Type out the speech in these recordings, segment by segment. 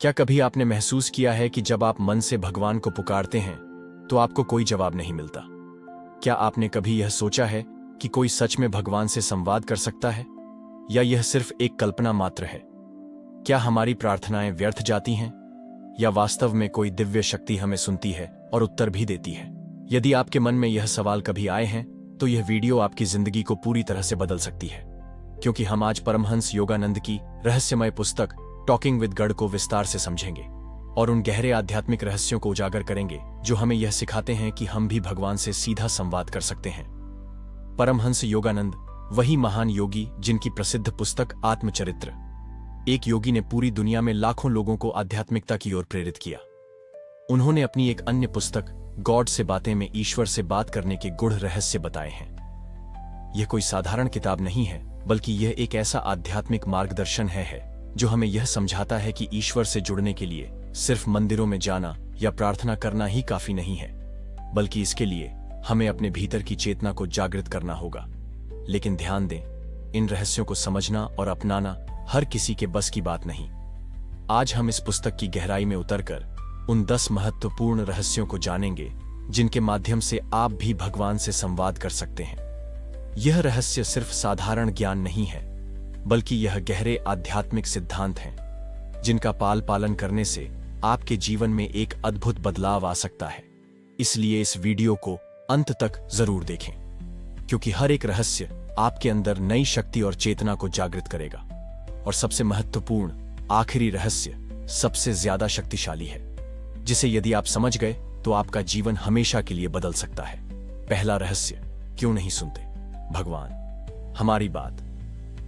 क्या कभी आपने महसूस किया है कि जब आप मन से भगवान को पुकारते हैं तो आपको कोई जवाब नहीं मिलता? क्या आपने कभी यह सोचा है कि कोई सच में भगवान से संवाद कर सकता है, या यह सिर्फ एक कल्पना मात्र है? क्या हमारी प्रार्थनाएं व्यर्थ जाती हैं, या वास्तव में कोई दिव्य शक्ति हमें सुनती है और उत्तर भी देती है? यदि आपके मन में यह सवाल कभी आए हैं तो यह वीडियो आपकी जिंदगी को पूरी तरह से बदल सकती है, क्योंकि हम आज परमहंस योगानंद की रहस्यमय पुस्तक टॉकिंग विद गॉड को विस्तार से समझेंगे और उन गहरे आध्यात्मिक रहस्यों को उजागर करेंगे जो हमें यह सिखाते हैं कि हम भी भगवान से सीधा संवाद कर सकते हैं। परमहंस योगानंद, वही महान योगी जिनकी प्रसिद्ध पुस्तक आत्मचरित्र, एक योगी ने पूरी दुनिया में लाखों लोगों को आध्यात्मिकता की ओर प्रेरित किया। उन्होंने अपनी एक अन्य पुस्तक गॉड से बातें में ईश्वर से बात करने के गूढ़ रहस्य बताए हैं। यह कोई साधारण किताब नहीं है, बल्कि यह एक ऐसा आध्यात्मिक मार्गदर्शन है जो हमें यह समझाता है कि ईश्वर से जुड़ने के लिए सिर्फ मंदिरों में जाना या प्रार्थना करना ही काफी नहीं है, बल्कि इसके लिए हमें अपने भीतर की चेतना को जागृत करना होगा। लेकिन ध्यान दें, इन रहस्यों को समझना और अपनाना हर किसी के बस की बात नहीं। आज हम इस पुस्तक की गहराई में उतरकर उन 10 महत्वपूर्ण रहस्यों को जानेंगे जिनके माध्यम से आप भी भगवान से संवाद कर सकते हैं। यह रहस्य सिर्फ साधारण ज्ञान नहीं है, बल्कि यह गहरे आध्यात्मिक सिद्धांत हैं जिनका पालन करने से आपके जीवन में एक अद्भुत बदलाव आ सकता है। इसलिए इस वीडियो को अंत तक जरूर देखें, क्योंकि हर एक रहस्य आपके अंदर नई शक्ति और चेतना को जागृत करेगा। और सबसे महत्वपूर्ण आखिरी रहस्य सबसे ज्यादा शक्तिशाली है, जिसे यदि आप समझ गए तो आपका जीवन हमेशा के लिए बदल सकता है। पहला रहस्य, क्यों नहीं सुनते भगवान हमारी बात?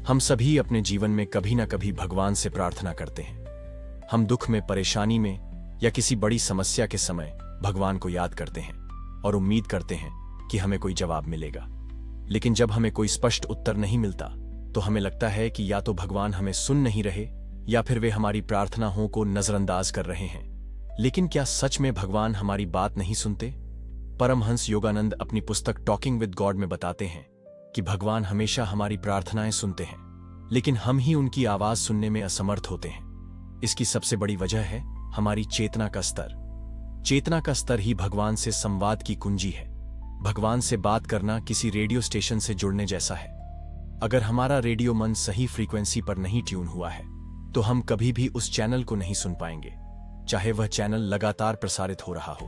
हम सभी अपने जीवन में कभी ना कभी भगवान से प्रार्थना करते हैं। हम दुख में, परेशानी में या किसी बड़ी समस्या के समय भगवान को याद करते हैं और उम्मीद करते हैं कि हमें कोई जवाब मिलेगा। लेकिन जब हमें कोई स्पष्ट उत्तर नहीं मिलता तो हमें लगता है कि या तो भगवान हमें सुन नहीं रहे या फिर वे हमारी प्रार्थनाओं को नजरअंदाज कर रहे हैं। लेकिन क्या सच में भगवान हमारी बात नहीं सुनते? परमहंस योगानंद अपनी पुस्तक टॉकिंग विद गॉड में बताते हैं कि भगवान हमेशा हमारी प्रार्थनाएं सुनते हैं, लेकिन हम ही उनकी आवाज सुनने में असमर्थ होते हैं। इसकी सबसे बड़ी वजह है हमारी चेतना का स्तर। चेतना का स्तर ही भगवान से संवाद की कुंजी है। भगवान से बात करना किसी रेडियो स्टेशन से जुड़ने जैसा है। अगर हमारा रेडियो मन सही फ्रीक्वेंसी पर नहीं ट्यून हुआ है तो हम कभी भी उस चैनल को नहीं सुन पाएंगे, चाहे वह चैनल लगातार प्रसारित हो रहा हो।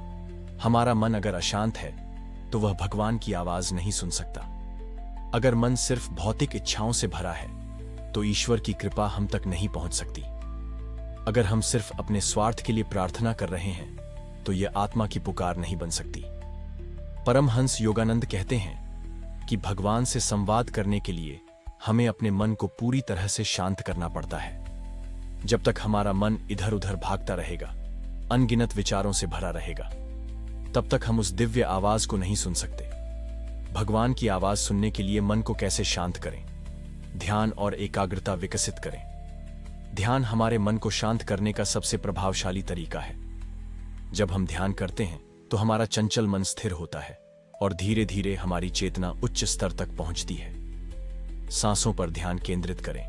हमारा मन अगर अशांत है तो वह भगवान की आवाज नहीं सुन सकता। अगर मन सिर्फ भौतिक इच्छाओं से भरा है तो ईश्वर की कृपा हम तक नहीं पहुंच सकती। अगर हम सिर्फ अपने स्वार्थ के लिए प्रार्थना कर रहे हैं तो यह आत्मा की पुकार नहीं बन सकती। परमहंस योगानंद कहते हैं कि भगवान से संवाद करने के लिए हमें अपने मन को पूरी तरह से शांत करना पड़ता है। जब तक हमारा मन इधर उधर भागता रहेगा, अनगिनत विचारों से भरा रहेगा, तब तक हम उस दिव्य आवाज को नहीं सुन सकते। भगवान की आवाज सुनने के लिए मन को कैसे शांत करें? ध्यान और एकाग्रता विकसित करें। ध्यान हमारे मन को शांत करने का सबसे प्रभावशाली तरीका है। जब हम ध्यान करते हैं तो हमारा चंचल मन स्थिर होता है और धीरे धीरे हमारी चेतना उच्च स्तर तक पहुंचती है। सांसों पर ध्यान केंद्रित करें।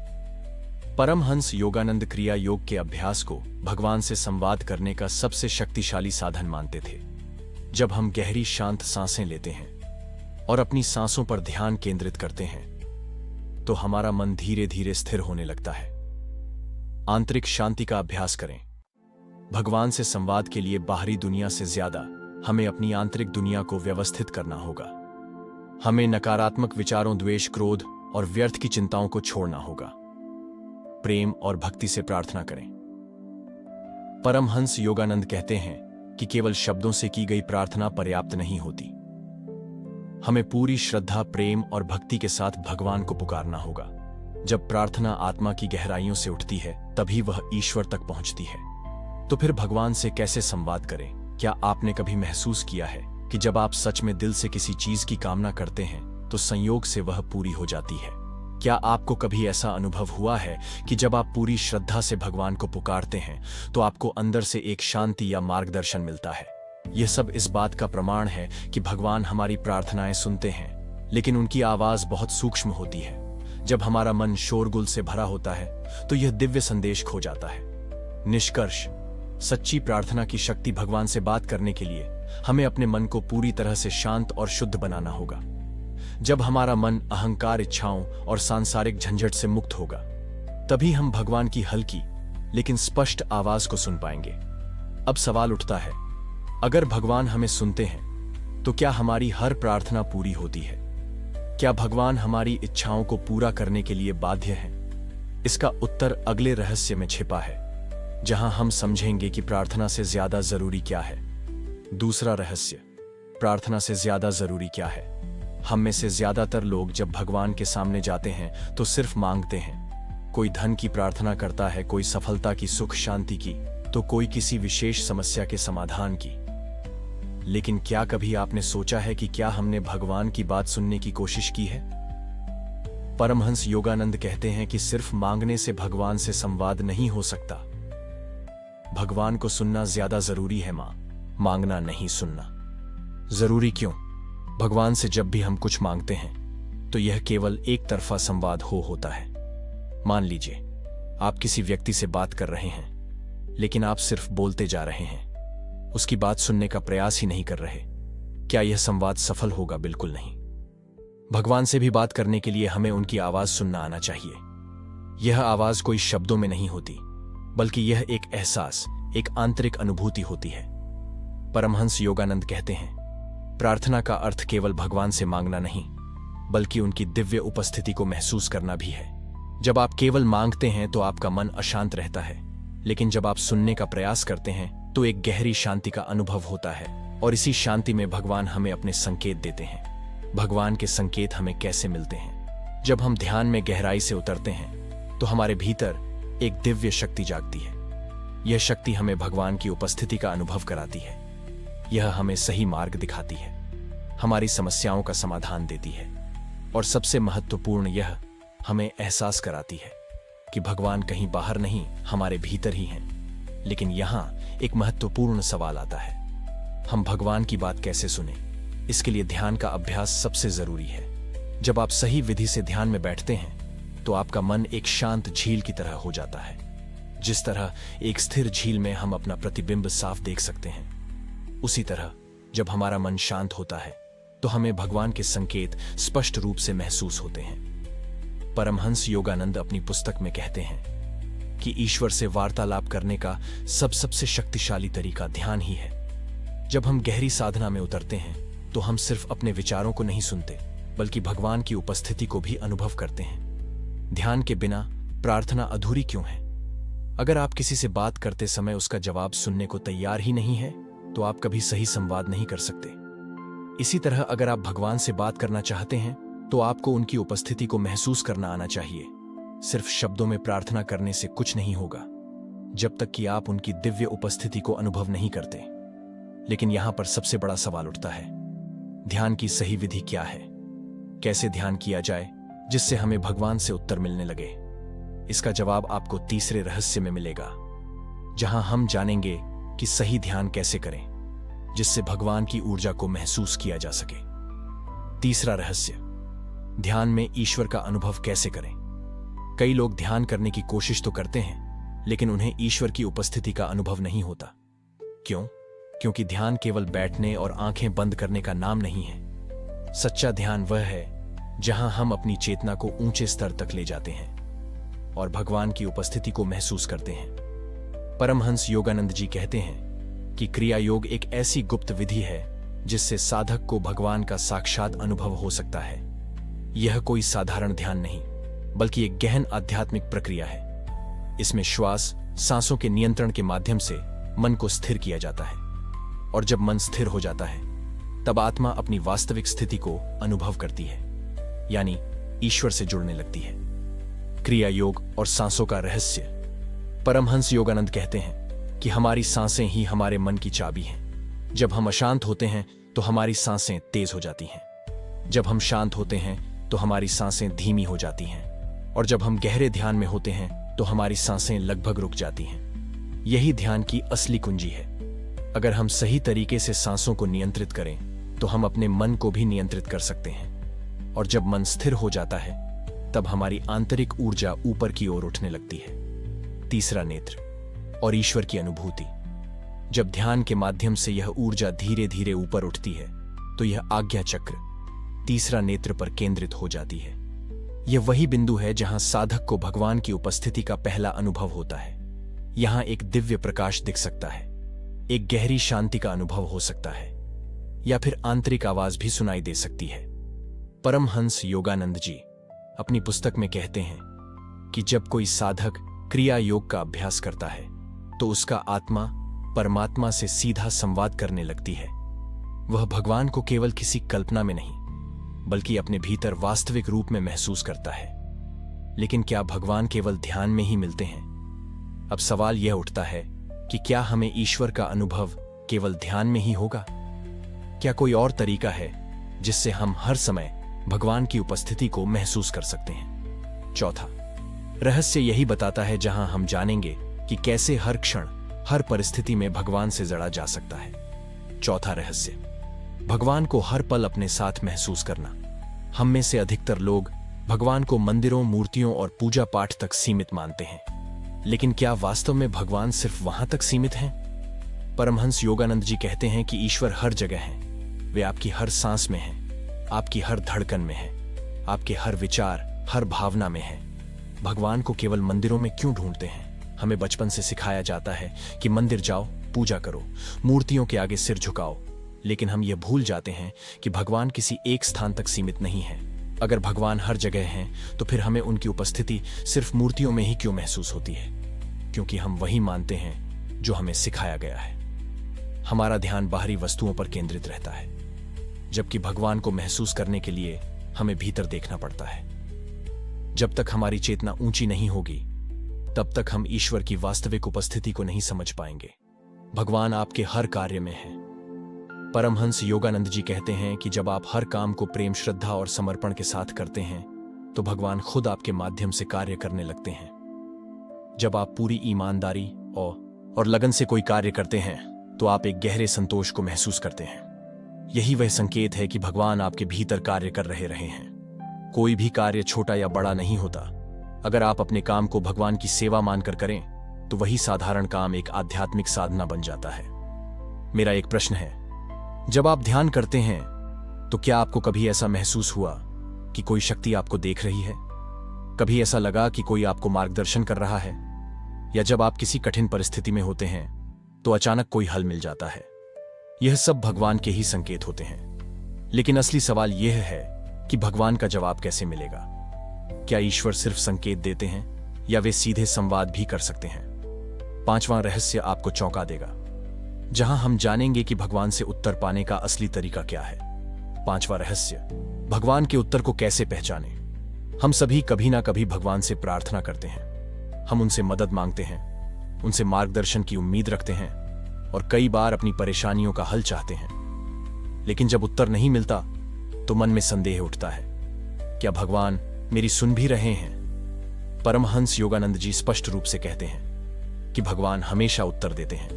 परमहंस योगानंद क्रिया योग के अभ्यास को भगवान से संवाद करने का सबसे शक्तिशाली साधन मानते थे। जब हम गहरी शांत सांसें लेते हैं और अपनी सांसों पर ध्यान केंद्रित करते हैं तो हमारा मन धीरे धीरे स्थिर होने लगता है। आंतरिक शांति का अभ्यास करें। भगवान से संवाद के लिए बाहरी दुनिया से ज्यादा हमें अपनी आंतरिक दुनिया को व्यवस्थित करना होगा। हमें नकारात्मक विचारों, द्वेष, क्रोध और व्यर्थ की चिंताओं को छोड़ना होगा। प्रेम और भक्ति से प्रार्थना करें। परमहंस योगानंद कहते हैं कि केवल शब्दों से की गई प्रार्थना पर्याप्त नहीं होती। हमें पूरी श्रद्धा, प्रेम और भक्ति के साथ भगवान को पुकारना होगा। जब प्रार्थना आत्मा की गहराइयों से उठती है तभी वह ईश्वर तक पहुंचती है। तो फिर भगवान से कैसे संवाद करें? क्या आपने कभी महसूस किया है कि जब आप सच में दिल से किसी चीज की कामना करते हैं तो संयोग से वह पूरी हो जाती है? क्या आपको कभी ऐसा अनुभव हुआ है कि जब आप पूरी श्रद्धा से भगवान को पुकारते हैं तो आपको अंदर से एक शांति या मार्गदर्शन मिलता है? यह सब इस बात का प्रमाण है कि भगवान हमारी प्रार्थनाएं सुनते हैं, लेकिन उनकी आवाज बहुत सूक्ष्म होती है। जब हमारा मन शोरगुल से भरा होता है तो यह दिव्य संदेश खो जाता है। निष्कर्ष, सच्ची प्रार्थना की शक्ति भगवान से बात करने के लिए हमें अपने मन को पूरी तरह से शांत और शुद्ध बनाना होगा। जब हमारा मन अहंकार, इच्छाओं और सांसारिक झंझट से मुक्त होगा, तभी हम भगवान की हल्की लेकिन स्पष्ट आवाज को सुन पाएंगे। अब सवाल उठता है, अगर भगवान हमें सुनते हैं तो क्या हमारी हर प्रार्थना पूरी होती है? क्या भगवान हमारी इच्छाओं को पूरा करने के लिए बाध्य हैं? इसका उत्तर अगले रहस्य में छिपा है, जहां हम समझेंगे कि प्रार्थना से ज्यादा जरूरी क्या है। दूसरा रहस्य, प्रार्थना से ज्यादा जरूरी क्या है? हम में से ज्यादातर लोग जब भगवान के सामने जाते हैं तो सिर्फ मांगते हैं। कोई धन की प्रार्थना करता है, कोई सफलता की, सुख शांति की, तो कोई किसी विशेष समस्या के समाधान की। लेकिन क्या कभी आपने सोचा है कि क्या हमने भगवान की बात सुनने की कोशिश की है? परमहंस योगानंद कहते हैं कि सिर्फ मांगने से भगवान से संवाद नहीं हो सकता। भगवान को सुनना ज्यादा जरूरी है, मांगना नहीं, सुनना। जरूरी क्यों? भगवान से जब भी हम कुछ मांगते हैं तो यह केवल एक तरफा संवाद होता है। मान लीजिए आप किसी व्यक्ति से बात कर रहे हैं, लेकिन आप सिर्फ बोलते जा रहे हैं, उसकी बात सुनने का प्रयास ही नहीं कर रहे। क्या यह संवाद सफल होगा? बिल्कुल नहीं। भगवान से भी बात करने के लिए हमें उनकी आवाज सुनना आना चाहिए। यह आवाज कोई शब्दों में नहीं होती, बल्कि यह एक एहसास, एक आंतरिक अनुभूति होती है। परमहंस योगानंद कहते हैं, प्रार्थना का अर्थ केवल भगवान से मांगना नहीं, बल्कि उनकी दिव्य उपस्थिति को महसूस करना भी है। जब आप केवल मांगते हैं तो आपका मन अशांत रहता है, लेकिन जब आप सुनने का प्रयास करते हैं तो एक गहरी शांति का अनुभव होता है, और इसी शांति में भगवान हमें अपने संकेत देते हैं। भगवान के संकेत हमें कैसे मिलते हैं? जब हम ध्यान में गहराई से उतरते हैं तो हमारे भीतर एक दिव्य शक्ति जागती है। यह शक्ति हमें भगवान की उपस्थिति का अनुभव कराती है। यह हमें सही मार्ग दिखाती है, हमारी समस्याओं का समाधान देती है, और सबसे महत्वपूर्ण, यह हमें एहसास कराती है कि भगवान कहीं बाहर नहीं, हमारे भीतर ही हैं। लेकिन यहां एक महत्वपूर्ण सवाल आता है, हम भगवान की बात कैसे सुने? इसके लिए ध्यान का अभ्यास सबसे जरूरी है। जब आप सही विधि से ध्यान में बैठते हैं तो आपका मन एक शांत झील की तरह हो जाता है। जिस तरह एक स्थिर झील में हम अपना प्रतिबिंब साफ देख सकते हैं, उसी तरह जब हमारा मन शांत होता है तो हमें भगवान के संकेत स्पष्ट रूप से महसूस होते हैं। परमहंस योगानंद अपनी पुस्तक में कहते हैं कि ईश्वर से वार्तालाप करने का सबसे शक्तिशाली तरीका ध्यान ही है। जब हम गहरी साधना में उतरते हैं तो हम सिर्फ अपने विचारों को नहीं सुनते, बल्कि भगवान की उपस्थिति को भी अनुभव करते हैं। ध्यान के बिना प्रार्थना अधूरी क्यों है? अगर आप किसी से बात करते समय उसका जवाब सुनने को तैयार ही नहीं है, तो आप कभी सही संवाद नहीं कर सकते। इसी तरह अगर आप भगवान से बात करना चाहते हैं तो आपको उनकी उपस्थिति को महसूस करना आना चाहिए। सिर्फ शब्दों में प्रार्थना करने से कुछ नहीं होगा, जब तक कि आप उनकी दिव्य उपस्थिति को अनुभव नहीं करते। लेकिन यहां पर सबसे बड़ा सवाल उठता है, ध्यान की सही विधि क्या है? कैसे ध्यान किया जाए जिससे हमें भगवान से उत्तर मिलने लगे? इसका जवाब आपको तीसरे रहस्य में मिलेगा, जहां हम जानेंगे कि सही ध्यान कैसे करें जिससे भगवान की ऊर्जा को महसूस किया जा सके। तीसरा रहस्य, ध्यान में ईश्वर का अनुभव कैसे करें? कई लोग ध्यान करने की कोशिश तो करते हैं, लेकिन उन्हें ईश्वर की उपस्थिति का अनुभव नहीं होता। क्यों? क्योंकि ध्यान केवल बैठने और आंखें बंद करने का नाम नहीं है। सच्चा ध्यान वह है जहां हम अपनी चेतना को ऊंचे स्तर तक ले जाते हैं और भगवान की उपस्थिति को महसूस करते हैं। परमहंस योगानंद जी कहते हैं कि क्रिया योग एक ऐसी गुप्त विधि है जिससे साधक को भगवान का साक्षात अनुभव हो सकता है। यह कोई साधारण ध्यान नहीं, बल्कि एक गहन आध्यात्मिक प्रक्रिया है। इसमें श्वास, सांसों के नियंत्रण के माध्यम से मन को स्थिर किया जाता है, और जब मन स्थिर हो जाता है तब आत्मा अपनी वास्तविक स्थिति को अनुभव करती है, यानी ईश्वर से जुड़ने लगती है। क्रिया योग और सांसों का रहस्य। परमहंस योगानंद कहते हैं कि हमारी सांसें ही हमारे मन की चाबी हैं। जब हम अशांत होते हैं तो हमारी सांसें तेज हो जाती हैं। जब हम शांत होते हैं तो हमारी सांसें धीमी हो जाती हैं, और जब हम गहरे ध्यान में होते हैं तो हमारी सांसें लगभग रुक जाती हैं। यही ध्यान की असली कुंजी है। अगर हम सही तरीके से सांसों को नियंत्रित करें तो हम अपने मन को भी नियंत्रित कर सकते हैं, और जब मन स्थिर हो जाता है तब हमारी आंतरिक ऊर्जा ऊपर की ओर उठने लगती है। तीसरा नेत्र, और ईश्वर की अनुभूति। जब ध्यान के माध्यम से यह ऊर्जा धीरे धीरे ऊपर उठती है तो यह आज्ञा चक्र, तीसरा नेत्र पर केंद्रित हो जाती है। यह वही बिंदु है जहां साधक को भगवान की उपस्थिति का पहला अनुभव होता है। यहां एक दिव्य प्रकाश दिख सकता है, एक गहरी शांति का अनुभव हो सकता है, या फिर आंतरिक आवाज भी सुनाई दे सकती है। परमहंस योगानंद जी अपनी पुस्तक में कहते हैं कि जब कोई साधक क्रिया योग का अभ्यास करता है तो उसका आत्मा परमात्मा से सीधा संवाद करने लगती है। वह भगवान को केवल किसी कल्पना में नहीं बल्कि अपने भीतर वास्तविक रूप में महसूस करता है। लेकिन क्या भगवान केवल ध्यान में ही मिलते हैं? अब सवाल यह उठता है कि क्या हमें ईश्वर का अनुभव केवल ध्यान में ही होगा? क्या कोई और तरीका है जिससे हम हर समय भगवान की उपस्थिति को महसूस कर सकते हैं? चौथा रहस्य यही बताता है जहां हम जानेंगे कि कैसे हर क्षण, हर परिस्थिति में भगवान से जड़ा जा सकता है। चौथा रहस्य, भगवान को हर पल अपने साथ महसूस करना। हम में से अधिकतर लोग भगवान को मंदिरों, मूर्तियों और पूजा पाठ तक सीमित मानते हैं, लेकिन क्या वास्तव में भगवान सिर्फ वहां तक सीमित हैं? परमहंस योगानंद जी कहते हैं कि ईश्वर हर जगह हैं। वे आपकी हर सांस में हैं, आपकी हर धड़कन में हैं, आपके हर विचार, हर भावना में हैं। भगवान को केवल मंदिरों में क्यों ढूंढते हैं? हमें बचपन से सिखाया जाता है कि मंदिर जाओ, पूजा करो, मूर्तियों के आगे सिर झुकाओ, लेकिन हम ये भूल जाते हैं कि भगवान किसी एक स्थान तक सीमित नहीं है। अगर भगवान हर जगह हैं, तो फिर हमें उनकी उपस्थिति सिर्फ मूर्तियों में ही क्यों महसूस होती है? क्योंकि हम वही मानते हैं जो हमें सिखाया गया है। हमारा ध्यान बाहरी वस्तुओं पर केंद्रित रहता है, जबकि भगवान को महसूस करने के लिए हमें भीतर देखना पड़ता है। जब तक हमारी चेतना ऊंची नहीं होगी, तब तक हम ईश्वर की वास्तविक उपस्थिति को नहीं समझ पाएंगे। भगवान आपके हर कार्य में है। परमहंस योगानंद जी कहते हैं कि जब आप हर काम को प्रेम, श्रद्धा और समर्पण के साथ करते हैं, तो भगवान खुद आपके माध्यम से कार्य करने लगते हैं। जब आप पूरी ईमानदारी और लगन से कोई कार्य करते हैं, तो आप एक गहरे संतोष को महसूस करते हैं। यही वह संकेत है कि भगवान आपके भीतर कार्य कर रहे हैं। कोई भी कार्य छोटा या बड़ा नहीं होता। अगर आप अपने काम को भगवान की सेवा मानकर करें, तो वही साधारण काम एक आध्यात्मिक साधना बन जाता है। मेरा एक प्रश्न है, जब आप ध्यान करते हैं, तो क्या आपको कभी ऐसा महसूस हुआ कि कोई शक्ति आपको देख रही है? कभी ऐसा लगा कि कोई आपको मार्गदर्शन कर रहा है? या जब आप किसी कठिन परिस्थिति में होते हैं, तो अचानक कोई हल मिल जाता है? यह सब भगवान के ही संकेत होते हैं। लेकिन असली सवाल यह है कि भगवान का जवाब कैसे मिलेगा? क्या ईश्वर सिर्फ संकेत देते हैं, या वे सीधे संवाद भी कर सकते हैं? पांचवां रहस्य आपको चौंका देगा, जहां हम जानेंगे कि भगवान से उत्तर पाने का असली तरीका क्या है। पांचवां रहस्य, भगवान के उत्तर को कैसे पहचानें। हम सभी कभी ना कभी भगवान से प्रार्थना करते हैं। हम उनसे मदद मांगते हैं, उनसे मार्गदर्शन की उम्मीद रखते हैं, और कई बार अपनी परेशानियों का हल चाहते हैं। लेकिन जब उत्तर नहीं मिलता, तो मन में संदेह उठता है, क्या भगवान मेरी सुन भी रहे हैं? परमहंस योगानंद जी स्पष्ट रूप से कहते हैं कि भगवान हमेशा उत्तर देते हैं,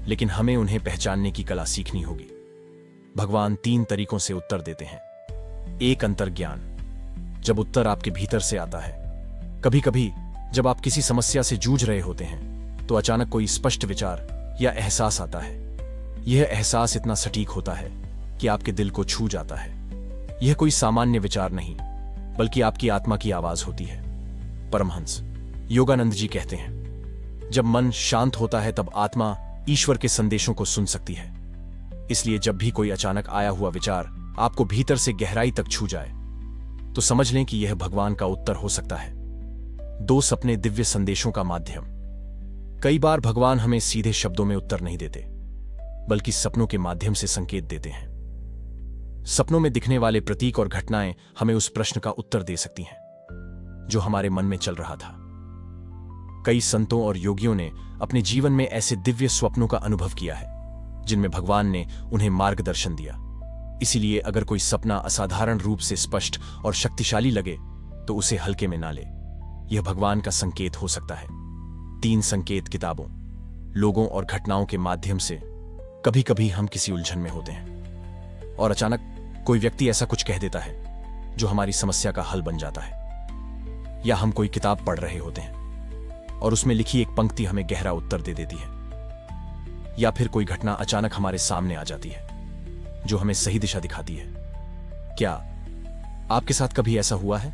लेकिन हमें उन्हें पहचानने की कला सीखनी होगी। भगवान 3 तरीकों से उत्तर देते हैं। एक, अंतर्ज्ञान, जब उत्तर आपके भीतर से आता है। कभी कभी जब आप किसी समस्या से जूझ रहे होते हैं, तो अचानक कोई स्पष्ट विचार या एहसास आता है। यह एहसास इतना सटीक होता है कि आपके दिल को छू जाता है। यह कोई सामान्य विचार नहीं, बल्कि आपकी आत्मा की आवाज होती है। परमहंस योगानंद जी कहते हैं, जब मन शांत होता है, तब आत्मा ईश्वर के संदेशों को सुन सकती है। इसलिए जब भी कोई अचानक आया हुआ विचार आपको भीतर से गहराई तक छू जाए, तो समझ लें कि यह भगवान का उत्तर हो सकता है। 2, सपने, दिव्य संदेशों का माध्यम। कई बार भगवान हमें सीधे शब्दों में उत्तर नहीं देते, बल्कि सपनों के माध्यम से संकेत देते हैं। सपनों में दिखने वाले प्रतीक और घटनाएं हमें उस प्रश्न का उत्तर दे सकती हैं जो हमारे मन में चल रहा था। कई संतों और योगियों ने अपने जीवन में ऐसे दिव्य स्वप्नों का अनुभव किया है, जिनमें भगवान ने उन्हें मार्गदर्शन दिया। इसीलिए अगर कोई सपना असाधारण रूप से स्पष्ट और शक्तिशाली लगे, तो उसे हल्के में ना ले। यह भगवान का संकेत हो सकता है। 3 संकेत, किताबों, लोगों और घटनाओं के माध्यम से। कभी कभी हम किसी उलझन में होते हैं और अचानक कोई व्यक्ति ऐसा कुछ कह देता है जो हमारी समस्या का हल बन जाता है। या हम कोई किताब पढ़ रहे होते हैं और उसमें लिखी एक पंक्ति हमें गहरा उत्तर दे देती है। या फिर कोई घटना अचानक हमारे सामने आ जाती है जो हमें सही दिशा दिखाती है। क्या आपके साथ कभी ऐसा हुआ है?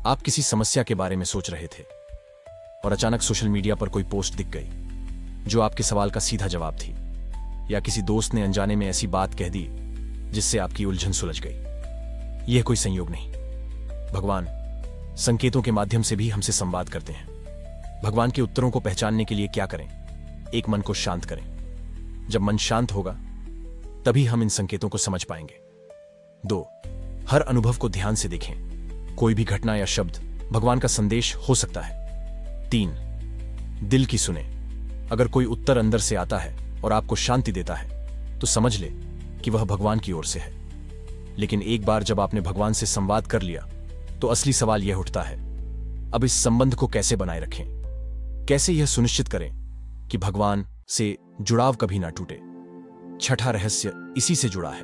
आप किसी समस्या के बारे में सोच रहे थे और अचानक सोशल मीडिया पर कोई पोस्ट दिख गई जो आपके सवाल का सीधा जवाब थी, या किसी दोस्त ने अनजाने में ऐसी बात कह दी जिससे आपकी उलझन सुलझ गई। यह कोई संयोग नहीं, भगवान संकेतों के माध्यम से भी हमसे संवाद करते हैं। भगवान के उत्तरों को पहचानने के लिए क्या करें? एक, मन को शांत करें। जब मन शांत होगा तभी हम इन संकेतों को समझ पाएंगे। 2, हर अनुभव को ध्यान से देखें। कोई भी घटना या शब्द भगवान का संदेश हो सकता है। 3, दिल की सुने। अगर कोई उत्तर अंदर से आता है और आपको शांति देता है तो समझ ले कि वह भगवान की ओर से है। लेकिन एक बार जब आपने भगवान से संवाद कर लिया तो असली सवाल यह उठता है, अब इस संबंध को कैसे बनाए रखें? कैसे यह सुनिश्चित करें कि भगवान से जुड़ाव कभी ना टूटे? छठा रहस्य इसी से जुड़ा है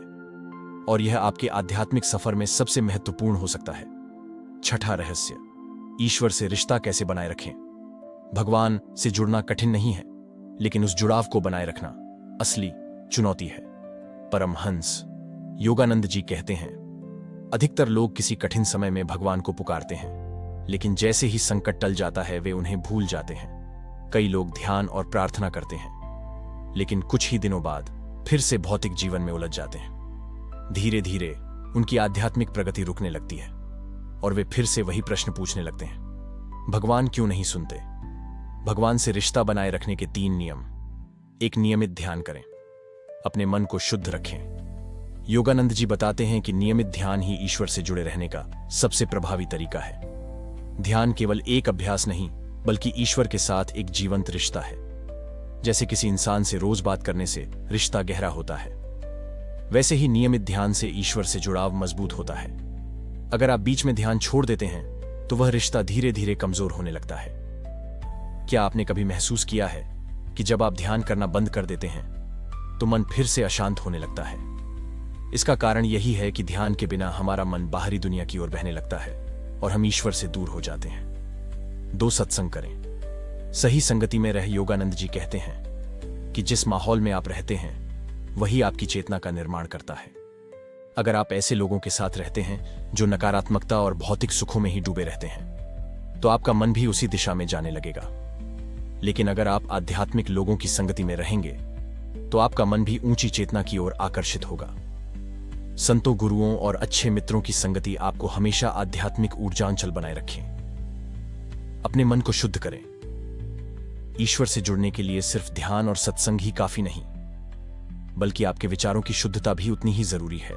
और यह आपके आध्यात्मिक सफर में सबसे महत्वपूर्ण हो सकता है। छठा रहस्य, ईश्वर से रिश्ता कैसे बनाए रखें? भगवान से जुड़ना कठिन नहीं है, लेकिन उस जुड़ाव को बनाए रखना असली चुनौती है। परमहंस योगानंद जी कहते हैं, अधिकतर लोग किसी कठिन समय में भगवान को पुकारते हैं, लेकिन जैसे ही संकट टल जाता है वे उन्हें भूल जाते हैं। कई लोग ध्यान और प्रार्थना करते हैं, लेकिन कुछ ही दिनों बाद फिर से भौतिक जीवन में उलझ जाते हैं। धीरे धीरे उनकी आध्यात्मिक प्रगति रुकने लगती है और वे फिर से वही प्रश्न पूछने लगते हैं, भगवान क्यों नहीं सुनते? भगवान से रिश्ता बनाए रखने के 3 नियम। 1, नियमित ध्यान करें। अपने मन को शुद्ध रखें। योगानंद जी बताते हैं कि नियमित ध्यान ही ईश्वर से जुड़े रहने का सबसे प्रभावी तरीका है। ध्यान केवल एक अभ्यास नहीं, बल्कि ईश्वर के साथ एक जीवंत रिश्ता है। जैसे किसी इंसान से रोज बात करने से रिश्ता गहरा होता है, वैसे ही नियमित ध्यान से ईश्वर से जुड़ाव मजबूत होता है। अगर आप बीच में ध्यान छोड़ देते हैं तो वह रिश्ता धीरे धीरे कमजोर होने लगता है। क्या आपने कभी महसूस किया है कि जब आप ध्यान करना बंद कर देते हैं तो मन फिर से अशांत होने लगता है? इसका कारण यही है कि ध्यान के बिना हमारा मन बाहरी दुनिया की ओर बहने लगता है और हम ईश्वर से दूर हो जाते हैं। 2, सत्संग करें। सही संगति में रह योगानंद जी कहते हैं कि जिस माहौल में आप रहते हैं वही आपकी चेतना का निर्माण करता है। अगर आप ऐसे लोगों के साथ रहते हैं जो नकारात्मकता और भौतिक सुखों में ही डूबे रहते हैं तो आपका मन भी उसी दिशा में जाने लगेगा। लेकिन अगर आप आध्यात्मिक लोगों की संगति में रहेंगे तो आपका मन भी ऊंची चेतना की ओर आकर्षित होगा। संतों, गुरुओं और अच्छे मित्रों की संगति आपको हमेशा आध्यात्मिक ऊर्जांचल बनाए रखें। अपने मन को शुद्ध करें। ईश्वर से जुड़ने के लिए सिर्फ ध्यान और सत्संग ही काफी नहीं, बल्कि आपके विचारों की शुद्धता भी उतनी ही जरूरी है।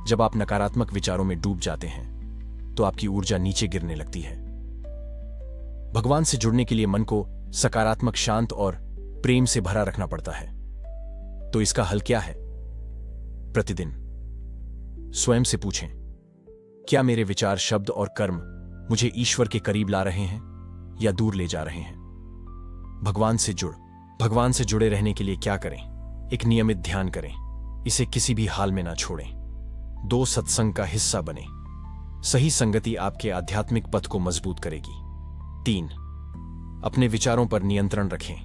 जब आप नकारात्मक विचारों में डूब जाते हैं तो आपकी ऊर्जा नीचे गिरने लगती है। भगवान से जुड़ने के लिए मन को सकारात्मक, शांत और प्रेम से भरा रखना पड़ता है। तो इसका हल क्या है? प्रतिदिन स्वयं से पूछें, क्या मेरे विचार, शब्द और कर्म मुझे ईश्वर के करीब ला रहे हैं या दूर ले जा रहे हैं? भगवान से जुड़े रहने के लिए क्या करें? 1, नियमित ध्यान करें, इसे किसी भी हाल में ना छोड़ें। 2, सत्संग का हिस्सा बने। सही संगति आपके आध्यात्मिक पथ को मजबूत करेगी। 3, अपने विचारों पर नियंत्रण रखें।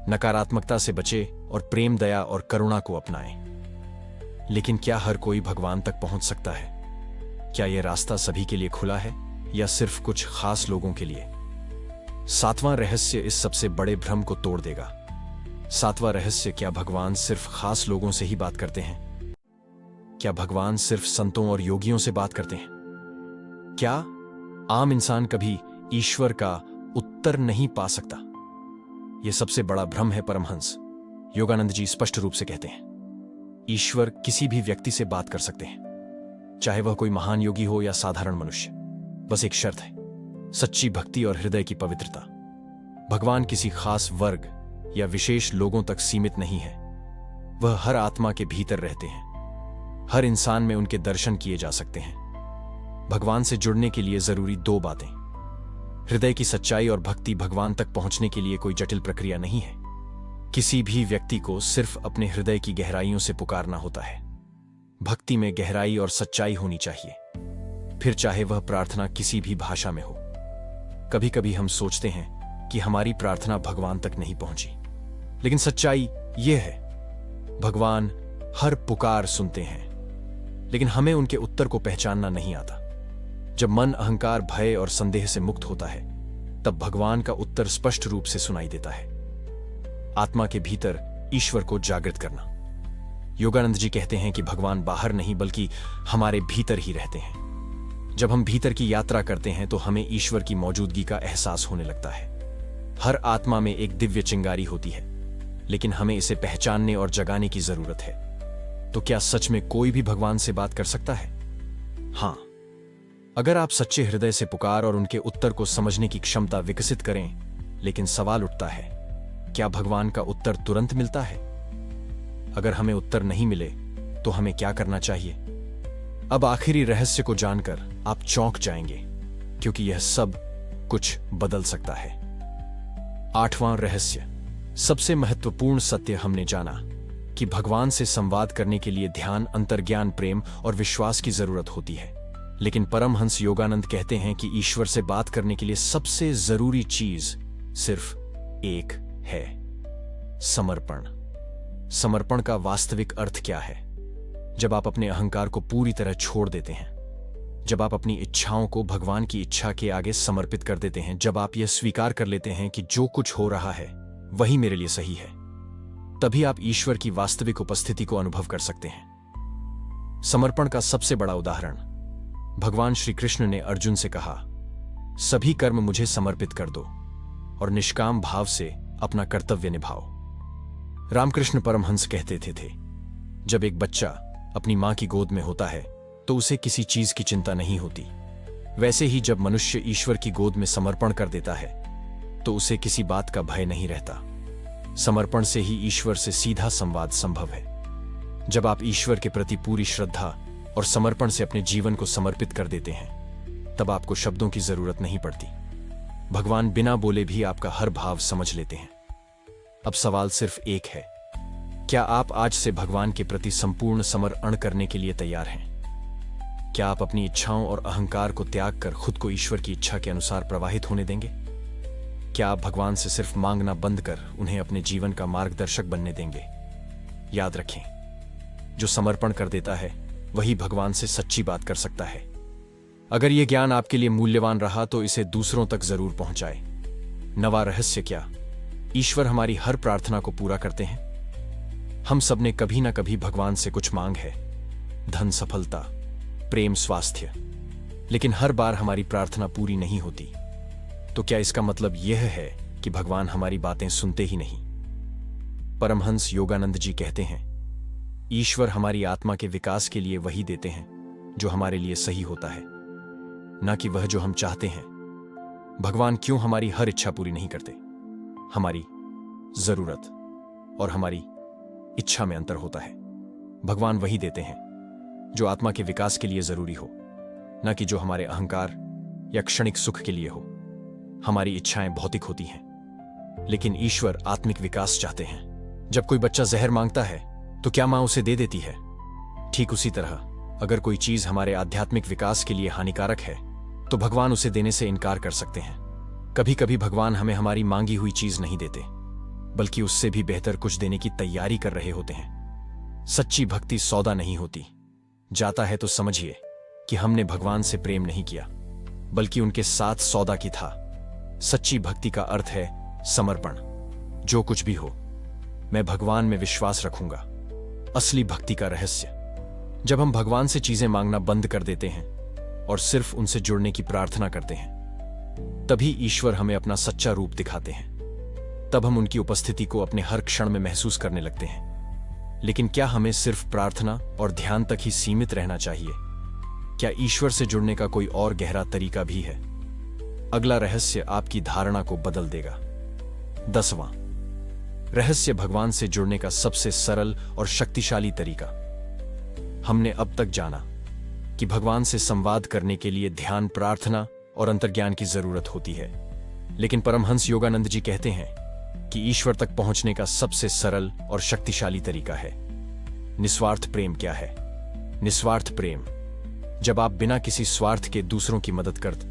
नकारात्मकता से बचें और प्रेम, दया और करुणा को अपनाएं। लेकिन क्या हर कोई भगवान तक पहुंच सकता है? क्या यह रास्ता सभी के लिए खुला है या सिर्फ कुछ खास लोगों के लिए? 7वां रहस्य इस सबसे बड़े भ्रम को तोड़ देगा। 7वां रहस्य, क्या भगवान सिर्फ खास लोगों से ही बात करते हैं? क्या भगवान सिर्फ संतों और योगियों से बात करते हैं? क्या आम इंसान कभी ईश्वर का उत्तर नहीं पा सकता? यह सबसे बड़ा भ्रम है। परमहंस योगानंद जी स्पष्ट रूप से कहते हैं, ईश्वर किसी भी व्यक्ति से बात कर सकते हैं, चाहे वह कोई महान योगी हो या साधारण मनुष्य। बस एक शर्त है, सच्ची भक्ति और हृदय की पवित्रता। भगवान किसी खास वर्ग या विशेष लोगों तक सीमित नहीं है, वह हर आत्मा के भीतर रहते हैं। हर इंसान में उनके दर्शन किए जा सकते हैं। भगवान से जुड़ने के लिए जरूरी 2 बातें। हृदय की सच्चाई और भक्ति। भगवान तक पहुंचने के लिए कोई जटिल प्रक्रिया नहीं है। किसी भी व्यक्ति को सिर्फ अपने हृदय की गहराइयों से पुकारना होता है। भक्ति में गहराई और सच्चाई होनी चाहिए, फिर चाहे वह प्रार्थना किसी भी भाषा में हो। कभी कभी हम सोचते हैं कि हमारी प्रार्थना भगवान तक नहीं पहुंची, लेकिन सच्चाई यह है, भगवान हर पुकार सुनते हैं, लेकिन हमें उनके उत्तर को पहचानना नहीं आता। जब मन अहंकार, भय और संदेह से मुक्त होता है, तब भगवान का उत्तर स्पष्ट रूप से सुनाई देता है। आत्मा के भीतर ईश्वर को जागृत करना। योगानंद जी कहते हैं कि भगवान बाहर नहीं बल्कि हमारे भीतर ही रहते हैं। जब हम भीतर की यात्रा करते हैं तो हमें ईश्वर की मौजूदगी का एहसास होने लगता है। हर आत्मा में एक दिव्य चिंगारी होती है, लेकिन हमें इसे पहचानने और जगाने की जरूरत है। तो क्या सच में कोई भी भगवान से बात कर सकता है? हां, अगर आप सच्चे हृदय से पुकार और उनके उत्तर को समझने की क्षमता विकसित करें। लेकिन सवाल उठता है, क्या भगवान का उत्तर तुरंत मिलता है? अगर हमें उत्तर नहीं मिले तो हमें क्या करना चाहिए? अब आखिरी रहस्य को जानकर आप चौंक जाएंगे, क्योंकि यह सब कुछ बदल सकता है। 8वां रहस्य, सबसे महत्वपूर्ण सत्य हमने जाना कि भगवान से संवाद करने के लिए ध्यान, अंतर्ज्ञान, प्रेम और विश्वास की जरूरत होती है। लेकिन परमहंस योगानंद कहते हैं कि ईश्वर से बात करने के लिए सबसे जरूरी चीज सिर्फ एक है, समर्पण। समर्पण का वास्तविक अर्थ क्या है? जब आप अपने अहंकार को पूरी तरह छोड़ देते हैं, जब आप अपनी इच्छाओं को भगवान की इच्छा के आगे समर्पित कर देते हैं, जब आप यह स्वीकार कर लेते हैं कि जो कुछ हो रहा है वही मेरे लिए सही है, तभी आप ईश्वर की वास्तविक उपस्थिति को अनुभव कर सकते हैं। समर्पण का सबसे बड़ा उदाहरण भगवान श्री कृष्ण ने अर्जुन से कहा, सभी कर्म मुझे समर्पित कर दो और निष्काम भाव से अपना कर्तव्य निभाओ। रामकृष्ण परमहंस कहते थे, जब एक बच्चा अपनी मां की गोद में होता है तो उसे किसी चीज की चिंता नहीं होती। वैसे ही जब मनुष्य ईश्वर की गोद में समर्पण कर देता है तो उसे किसी बात का भय नहीं रहता। समर्पण से ही ईश्वर से सीधा संवाद संभव है। जब आप ईश्वर के प्रति पूरी श्रद्धा और समर्पण से अपने जीवन को समर्पित कर देते हैं, तब आपको शब्दों की जरूरत नहीं पड़ती। भगवान बिना बोले भी आपका हर भाव समझ लेते हैं। अब सवाल सिर्फ एक है, क्या आप आज से भगवान के प्रति संपूर्ण समर्पण करने के लिए तैयार हैं? क्या आप अपनी इच्छाओं और अहंकार को त्याग कर खुद को ईश्वर की इच्छा के अनुसार प्रवाहित होने देंगे? क्या आप भगवान से सिर्फ मांगना बंद कर उन्हें अपने जीवन का मार्गदर्शक बनने देंगे? याद रखें, जो समर्पण कर देता है वही भगवान से सच्ची बात कर सकता है। अगर यह ज्ञान आपके लिए मूल्यवान रहा तो इसे दूसरों तक जरूर पहुंचाए। नवा रहस्य क्या? ईश्वर हमारी हर प्रार्थना को पूरा करते हैं। हम सब ने कभी ना कभी भगवान से कुछ मांग है, धन, सफलता, प्रेम, स्वास्थ्य, लेकिन हर बार हमारी प्रार्थना पूरी नहीं होती। तो क्या इसका मतलब यह है कि भगवान हमारी बातें सुनते ही नहीं? परमहंस योगानंद जी कहते हैं, ईश्वर हमारी आत्मा के विकास के लिए वही देते हैं जो हमारे लिए सही होता है, ना कि वह जो हम चाहते हैं। भगवान क्यों हमारी हर इच्छा पूरी नहीं करते? हमारी जरूरत और हमारी इच्छा में अंतर होता है। भगवान वही देते हैं जो आत्मा के विकास के लिए जरूरी हो, ना कि जो हमारे अहंकार या क्षणिक सुख के लिए हो। हमारी इच्छाएं भौतिक होती हैं, लेकिन ईश्वर आत्मिक विकास चाहते हैं। जब कोई बच्चा जहर मांगता है तो क्या मां उसे दे देती है? ठीक उसी तरह अगर कोई चीज हमारे आध्यात्मिक विकास के लिए हानिकारक है तो भगवान उसे देने से इनकार कर सकते हैं। कभी कभी भगवान हमें हमारी मांगी हुई चीज नहीं देते, बल्कि उससे भी बेहतर कुछ देने की तैयारी कर रहे होते हैं। सच्ची भक्ति सौदा नहीं होती। जाता है तो समझिए कि हमने भगवान से प्रेम नहीं किया, बल्कि उनके साथ सौदा की था। सच्ची भक्ति का अर्थ है समर्पण। जो कुछ भी हो, मैं भगवान में विश्वास रखूंगा। असली भक्ति का रहस्य, जब हम भगवान से चीजें मांगना बंद कर देते हैं और सिर्फ उनसे जुड़ने की प्रार्थना करते हैं, तभी ईश्वर हमें अपना सच्चा रूप दिखाते हैं। तब हम उनकी उपस्थिति को अपने हर क्षण में महसूस करने लगते हैं। लेकिन क्या हमें सिर्फ प्रार्थना और ध्यान तक ही सीमित रहना चाहिए? क्या ईश्वर से जुड़ने का कोई और गहरा तरीका भी है? अगला रहस्य आपकी धारणा को बदल देगा। 10वां रहस्य, भगवान से जुड़ने का सबसे सरल और शक्तिशाली तरीका। हमने अब तक जाना कि भगवान से संवाद करने के लिए ध्यान, प्रार्थना और अंतर्ज्ञान की जरूरत होती है। लेकिन परमहंस योगानंद जी कहते हैं कि ईश्वर तक पहुंचने का सबसे सरल और शक्तिशाली तरीका है निस्वार्थ प्रेम। क्या है निस्वार्थ प्रेम? जब आप बिना किसी स्वार्थ के दूसरों की मदद करते